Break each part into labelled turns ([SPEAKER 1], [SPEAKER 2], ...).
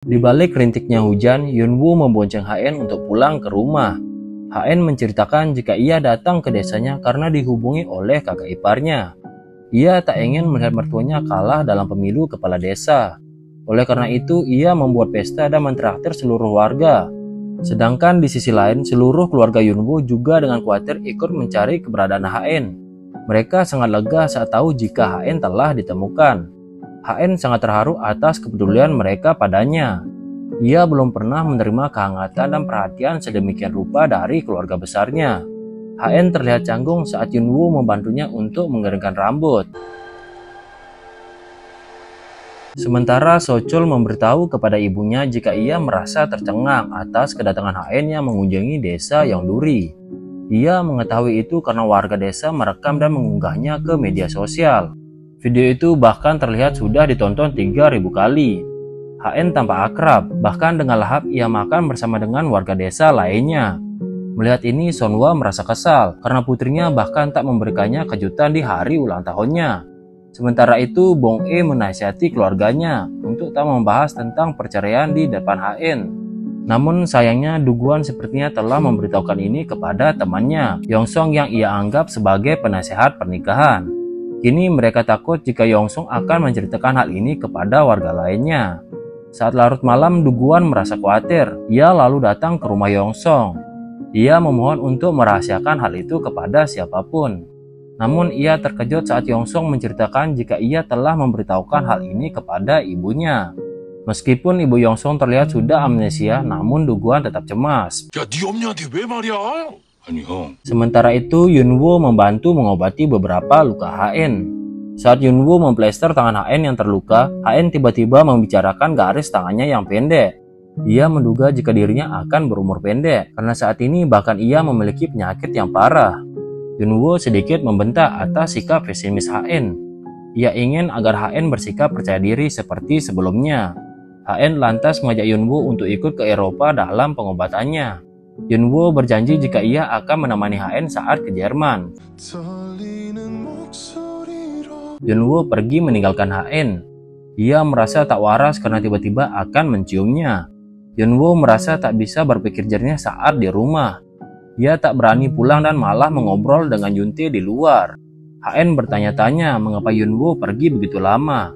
[SPEAKER 1] Di balik rintiknya hujan, Yunwoo membonceng HN untuk pulang ke rumah. HN menceritakan jika ia datang ke desanya karena dihubungi oleh kakak iparnya. Ia tak ingin melihat mertuanya kalah dalam pemilu kepala desa. Oleh karena itu, ia membuat pesta dan mentraktir seluruh warga. Sedangkan di sisi lain, seluruh keluarga Yunwoo juga dengan khawatir ikut mencari keberadaan HN. Mereka sangat lega saat tahu jika HN telah ditemukan. HN sangat terharu atas kepedulian mereka padanya. Ia belum pernah menerima kehangatan dan perhatian sedemikian rupa dari keluarga besarnya. HN terlihat canggung saat Yunwoo membantunya untuk mengeringkan rambut. Sementara Sochul memberitahu kepada ibunya jika ia merasa tercengang atas kedatangan HN yang mengunjungi desa Yeongduri. Ia mengetahui itu karena warga desa merekam dan mengunggahnya ke media sosial. Video itu bahkan terlihat sudah ditonton 3.000 kali. HN tampak akrab, bahkan dengan lahap ia makan bersama dengan warga desa lainnya. Melihat ini, Sonhwa merasa kesal karena putrinya bahkan tak memberikannya kejutan di hari ulang tahunnya. Sementara itu, Bong-e menasihati keluarganya untuk tak membahas tentang perceraian di depan HN. Namun sayangnya Duguan sepertinya telah memberitahukan ini kepada temannya, Yongsong, yang ia anggap sebagai penasehat pernikahan. Kini mereka takut jika Yongsong akan menceritakan hal ini kepada warga lainnya. Saat larut malam, Duguan merasa khawatir. Ia lalu datang ke rumah Yongsong. Ia memohon untuk merahasiakan hal itu kepada siapapun. Namun ia terkejut saat Yongsong menceritakan jika ia telah memberitahukan hal ini kepada ibunya. Meskipun ibu Yongsong terlihat sudah amnesia, namun Duguan tetap cemas.
[SPEAKER 2] 야, 네 엄니한테 왜 말이야? 아니 형.
[SPEAKER 1] Sementara itu, Yunwoo membantu mengobati beberapa luka HN. Saat Yunwoo memplester tangan HN yang terluka, HN tiba-tiba membicarakan garis tangannya yang pendek. Ia menduga jika dirinya akan berumur pendek, karena saat ini bahkan ia memiliki penyakit yang parah. Yunwoo sedikit membentak atas sikap pesimis HN. Ia ingin agar HN bersikap percaya diri seperti sebelumnya. HN lantas mengajak Yunwoo untuk ikut ke Eropa dalam pengobatannya. Yunwoo berjanji jika ia akan menemani HN saat ke Jerman. Yunwoo pergi meninggalkan HN. Ia merasa tak waras karena tiba-tiba akan menciumnya. Yunwoo merasa tak bisa berpikir jernih saat di rumah. Ia tak berani pulang dan malah mengobrol dengan Yuntae di luar. HN bertanya-tanya mengapa Yunwoo pergi begitu lama.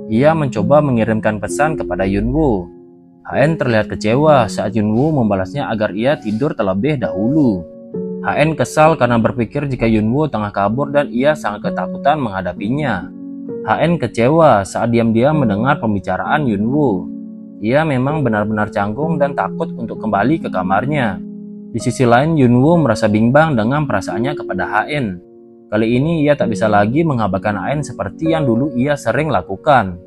[SPEAKER 1] Ia mencoba mengirimkan pesan kepada Yunwoo. HN terlihat kecewa saat Yunwoo membalasnya agar ia tidur terlebih dahulu. HN kesal karena berpikir jika Yunwoo tengah kabur dan ia sangat ketakutan menghadapinya. HN kecewa saat diam-diam mendengar pembicaraan Yunwoo. Ia memang benar-benar canggung dan takut untuk kembali ke kamarnya. Di sisi lain, Yunwoo merasa bimbang dengan perasaannya kepada HN. Kali ini ia tak bisa lagi mengabaikan HN seperti yang dulu ia sering lakukan.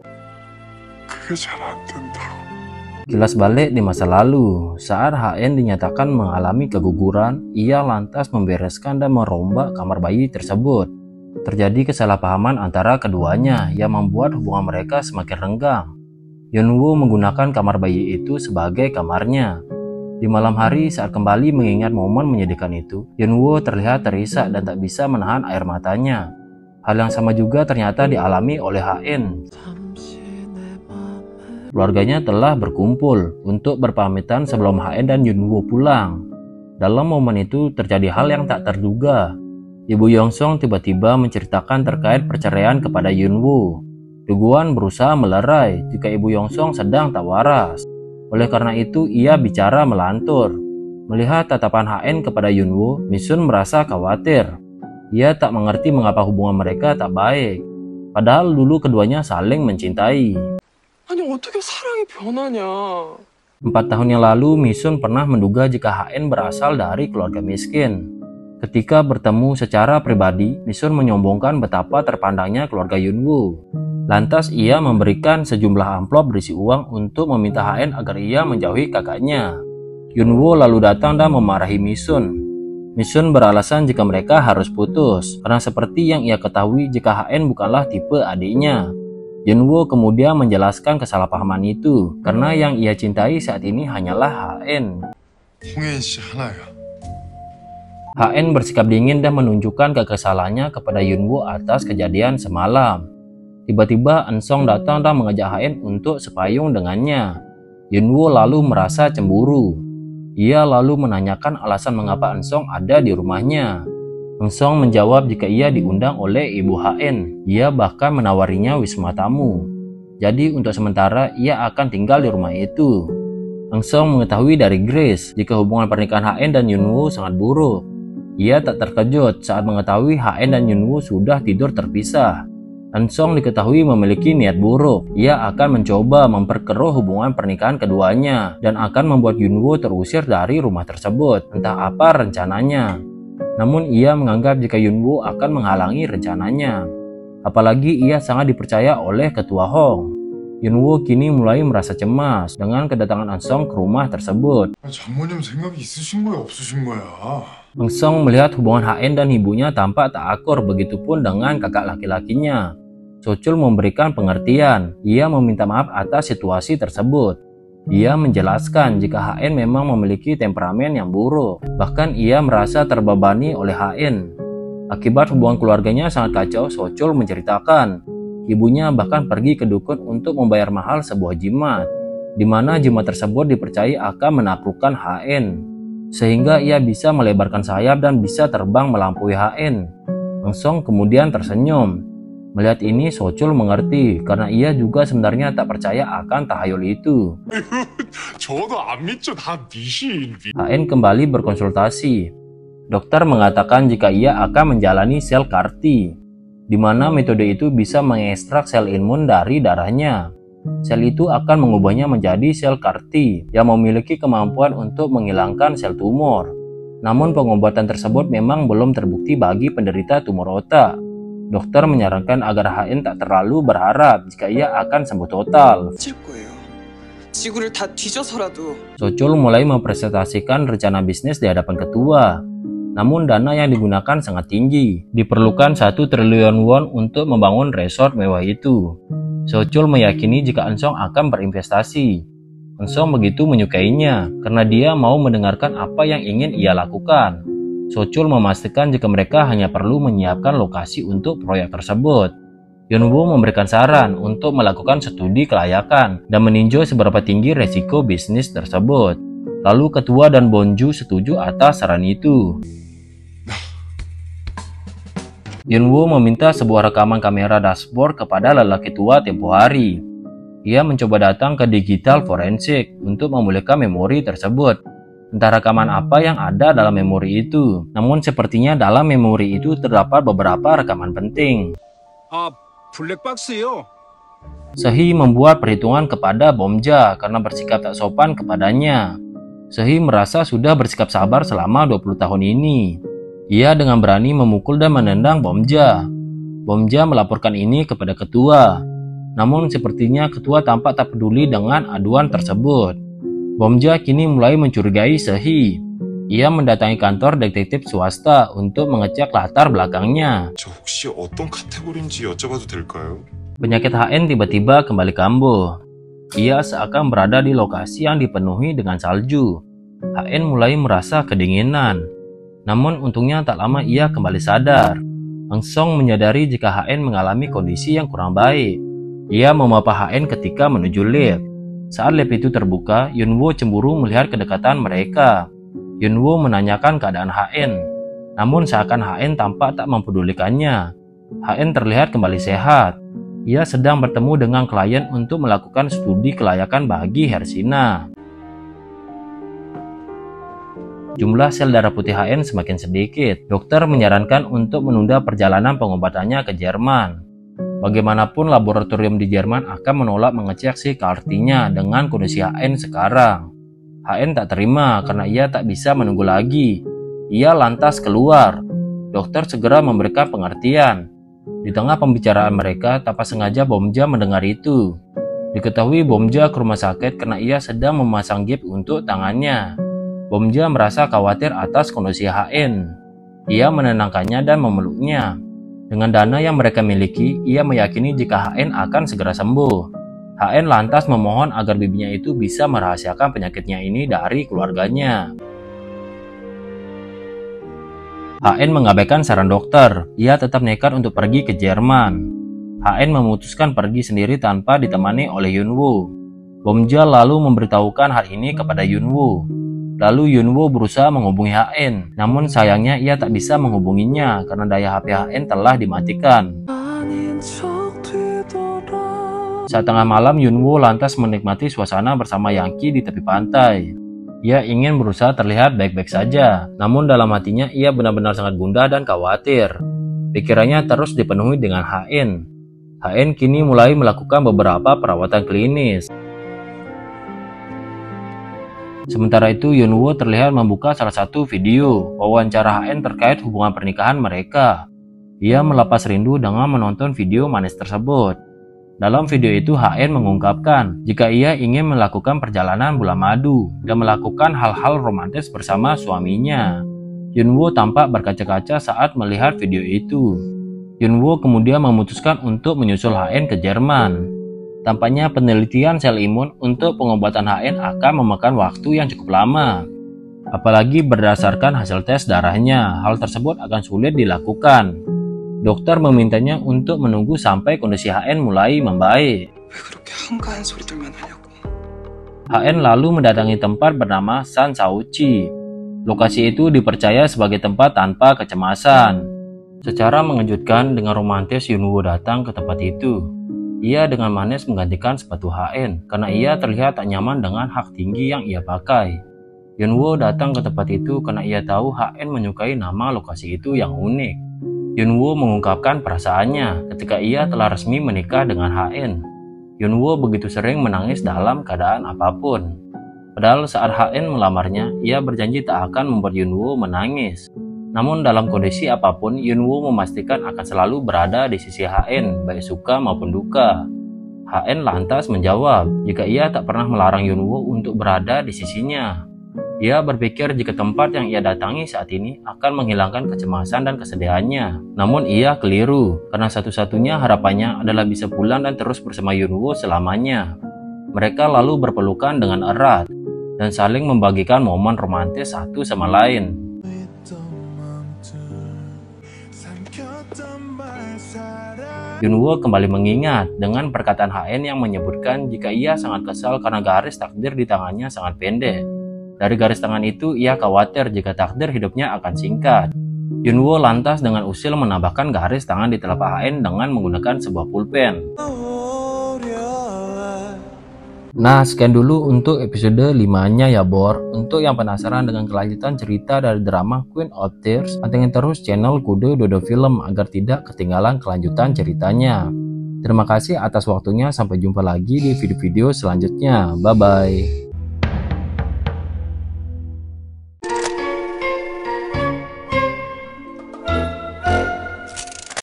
[SPEAKER 1] Kilas balik di masa lalu, saat HN dinyatakan mengalami keguguran, ia lantas membereskan dan merombak kamar bayi tersebut. Terjadi kesalahpahaman antara keduanya yang membuat hubungan mereka semakin renggang. Yunwoo menggunakan kamar bayi itu sebagai kamarnya. Di malam hari saat kembali mengingat momen menyedihkan itu, Yunwoo terlihat terisak dan tak bisa menahan air matanya. Hal yang sama juga ternyata dialami oleh HN. Keluarganya telah berkumpul untuk berpamitan sebelum HN dan Yunwoo pulang. Dalam momen itu terjadi hal yang tak terduga. Ibu Yongsong tiba-tiba menceritakan terkait perceraian kepada Yunwoo. Duguan berusaha melerai jika ibu Yongsong sedang tak waras. Oleh karena itu ia bicara melantur. Melihat tatapan HN kepada Yunwoo, Misun merasa khawatir. Ia tak mengerti mengapa hubungan mereka tak baik. Padahal dulu keduanya saling mencintai. 4 tahun yang lalu, Misun pernah menduga jika HN berasal dari keluarga miskin. Ketika bertemu secara pribadi, Misun menyombongkan betapa terpandangnya keluarga Yunwoo. Lantas ia memberikan sejumlah amplop berisi uang untuk meminta HN agar ia menjauhi kakaknya. Yunwoo lalu datang dan memarahi Misun. Misun beralasan jika mereka harus putus, karena seperti yang ia ketahui jika HN bukanlah tipe adiknya. Yunwoo kemudian menjelaskan kesalahpahaman itu, karena yang ia cintai saat ini hanyalah HN. HN bersikap dingin dan menunjukkan kekesalannya kepada Yunwoo atas kejadian semalam. Tiba-tiba Ensong datang dan mengajak HN untuk sepayung dengannya. Yunwoo lalu merasa cemburu. Ia lalu menanyakan alasan mengapa Eun-sung ada di rumahnya. Eun-sung menjawab jika ia diundang oleh Ibu HN. Ia bahkan menawarinya wisma tamu. Jadi untuk sementara ia akan tinggal di rumah itu. Eun-sung mengetahui dari Grace jika hubungan pernikahan HN dan Yunwoo sangat buruk. Ia tak terkejut saat mengetahui HN dan Yunwoo sudah tidur terpisah. Eun-sung diketahui memiliki niat buruk. Ia akan mencoba memperkeruh hubungan pernikahan keduanya dan akan membuat Yunwoo terusir dari rumah tersebut. Entah apa rencananya. Namun ia menganggap jika Yunwoo akan menghalangi rencananya. Apalagi ia sangat dipercaya oleh ketua Hong. Yunwoo kini mulai merasa cemas dengan kedatangan Eun-sung ke rumah tersebut.
[SPEAKER 2] 장모님 생각이 있으신 거야, 없으신 거야?
[SPEAKER 1] Eun-sung melihat hubungan HN dan ibunya tampak tak akur, begitupun dengan kakak laki-lakinya. So-chul memberikan pengertian. Ia meminta maaf atas situasi tersebut. Ia menjelaskan jika HN memang memiliki temperamen yang buruk. Bahkan ia merasa terbebani oleh HN. Akibat hubungan keluarganya sangat kacau, So-chul menceritakan. Ibunya bahkan pergi ke dukun untuk membayar mahal sebuah jimat, di mana jimat tersebut dipercaya akan menaklukkan HN, sehingga ia bisa melebarkan sayap dan bisa terbang melampaui HN. Eun-sung kemudian tersenyum. Melihat ini, So-chul mengerti karena ia juga sebenarnya tak percaya akan tahayul itu.
[SPEAKER 2] 저도 안 믿죠, 다 미신.
[SPEAKER 1] HN kembali berkonsultasi. Dokter mengatakan jika ia akan menjalani sel CAR-T, di mana metode itu bisa mengekstrak sel imun dari darahnya. Sel itu akan mengubahnya menjadi sel CAR-T yang memiliki kemampuan untuk menghilangkan sel tumor. Namun pengobatan tersebut memang belum terbukti bagi penderita tumor otak. Dokter menyarankan agar HN tak terlalu berharap jika ia akan sembuh total. So-chul mulai mempresentasikan rencana bisnis di hadapan ketua. Namun dana yang digunakan sangat tinggi. Diperlukan 1 triliun won untuk membangun resort mewah itu. So-chul meyakini jika Eun-sung akan berinvestasi. Eun-sung begitu menyukainya karena dia mau mendengarkan apa yang ingin ia lakukan. So-chul memastikan jika mereka hanya perlu menyiapkan lokasi untuk proyek tersebut. Yunwoo memberikan saran untuk melakukan studi kelayakan dan meninjau seberapa tinggi resiko bisnis tersebut. Lalu ketua dan Bonju setuju atas saran itu. Yunwoo meminta sebuah rekaman kamera dashboard kepada lelaki tua tempo hari. Ia mencoba datang ke digital forensik untuk memulihkan memori tersebut. Entah rekaman apa yang ada dalam memori itu. Namun sepertinya dalam memori itu terdapat beberapa rekaman penting.
[SPEAKER 3] 블랙박스요.
[SPEAKER 1] Sehee membuat perhitungan kepada Bomja karena bersikap tak sopan kepadanya. Sehee merasa sudah bersikap sabar selama 20 tahun ini. Ia dengan berani memukul dan menendang Bomja. Bomja melaporkan ini kepada ketua. Namun sepertinya ketua tampak tak peduli dengan aduan tersebut. Bomja kini mulai mencurigai Sehee. Ia mendatangi kantor detektif swasta untuk mengecek latar belakangnya.
[SPEAKER 2] 저 혹시 어떤 카테고리인지 여쭤봐도 될까요?
[SPEAKER 1] Penyakit HN tiba-tiba kembali kambuh. Ia seakan berada di lokasi yang dipenuhi dengan salju. HN mulai merasa kedinginan. Namun untungnya tak lama ia kembali sadar. Eun-sung menyadari jika HN mengalami kondisi yang kurang baik. Ia memapa HN ketika menuju lift. Saat lift itu terbuka, Yunwoo cemburu melihat kedekatan mereka. Yunwoo menanyakan keadaan HN. Namun seakan HN tampak tak mempedulikannya. HN terlihat kembali sehat. Ia sedang bertemu dengan klien untuk melakukan studi kelayakan bagi Hersina. Jumlah sel darah putih HN semakin sedikit. Dokter menyarankan untuk menunda perjalanan pengobatannya ke Jerman. Bagaimanapun laboratorium di Jerman akan menolak mengecek si CAR-T-nya dengan kondisi HN sekarang. HN tak terima karena ia tak bisa menunggu lagi. Ia lantas keluar. Dokter segera memberikan pengertian. Di tengah pembicaraan mereka, tanpa sengaja Bomja mendengar itu. Diketahui Bomja ke rumah sakit karena ia sedang memasang gips untuk tangannya. Bomja merasa khawatir atas kondisi HN. Ia menenangkannya dan memeluknya. Dengan dana yang mereka miliki, ia meyakini jika HN akan segera sembuh. HN lantas memohon agar bibinya itu bisa merahasiakan penyakitnya ini dari keluarganya. HN mengabaikan saran dokter. Ia tetap nekat untuk pergi ke Jerman. HN memutuskan pergi sendiri tanpa ditemani oleh Yunwoo. Bomja lalu memberitahukan hal ini kepada Yunwoo. Lalu Yunwoo berusaha menghubungi HN, namun sayangnya ia tak bisa menghubunginya karena daya HP HN telah dimatikan. Saat tengah malam, Yunwoo lantas menikmati suasana bersama Yangki di tepi pantai. Ia ingin berusaha terlihat baik-baik saja, namun dalam hatinya ia benar-benar sangat gundah dan khawatir. Pikirannya terus dipenuhi dengan HN. HN kini mulai melakukan beberapa perawatan klinis. Sementara itu, Yunwoo terlihat membuka salah satu video wawancara HN terkait hubungan pernikahan mereka. Ia melepas rindu dengan menonton video manis tersebut. Dalam video itu, HN mengungkapkan jika ia ingin melakukan perjalanan bulan madu dan melakukan hal-hal romantis bersama suaminya. Yunwoo tampak berkaca-kaca saat melihat video itu. Yunwoo kemudian memutuskan untuk menyusul HN ke Jerman. Tampaknya penelitian sel imun untuk pengobatan HN akan memakan waktu yang cukup lama. Apalagi berdasarkan hasil tes darahnya, hal tersebut akan sulit dilakukan. Dokter memintanya untuk menunggu sampai kondisi HN mulai membaik. HN lalu mendatangi tempat bernama San Sauchi. Lokasi itu dipercaya sebagai tempat tanpa kecemasan. Secara mengejutkan, dengan romantis Yunwoo datang ke tempat itu. Ia dengan manis menggantikan sepatu HN karena ia terlihat tak nyaman dengan hak tinggi yang ia pakai. Yunwoo datang ke tempat itu karena ia tahu HN menyukai nama lokasi itu yang unik. Yunwoo mengungkapkan perasaannya ketika ia telah resmi menikah dengan HN. Yunwoo begitu sering menangis dalam keadaan apapun. Padahal saat HN melamarnya, ia berjanji tak akan membuat Yunwoo menangis. Namun dalam kondisi apapun, Yunwoo memastikan akan selalu berada di sisi HN, baik suka maupun duka. HN lantas menjawab jika ia tak pernah melarang Yunwoo untuk berada di sisinya. Ia berpikir jika tempat yang ia datangi saat ini akan menghilangkan kecemasan dan kesedihannya. Namun ia keliru, karena satu-satunya harapannya adalah bisa pulang dan terus bersama Yunwoo selamanya. Mereka lalu berpelukan dengan erat dan saling membagikan momen romantis satu sama lain. Yunwoo kembali mengingat dengan perkataan HN yang menyebutkan jika ia sangat kesal karena garis takdir di tangannya sangat pendek. Dari garis tangan itu, ia khawatir jika takdir hidupnya akan singkat. Yunwoo lantas dengan usil menambahkan garis tangan di telapak HN dengan menggunakan sebuah pulpen. Nah, sekian dulu untuk episode 5-nya ya Bor. Untuk yang penasaran dengan kelanjutan cerita dari drama Queen of Tears, pantengin terus channel Kude Dodo Film agar tidak ketinggalan kelanjutan ceritanya. Terima kasih atas waktunya, sampai jumpa lagi di video-video selanjutnya. Bye-bye.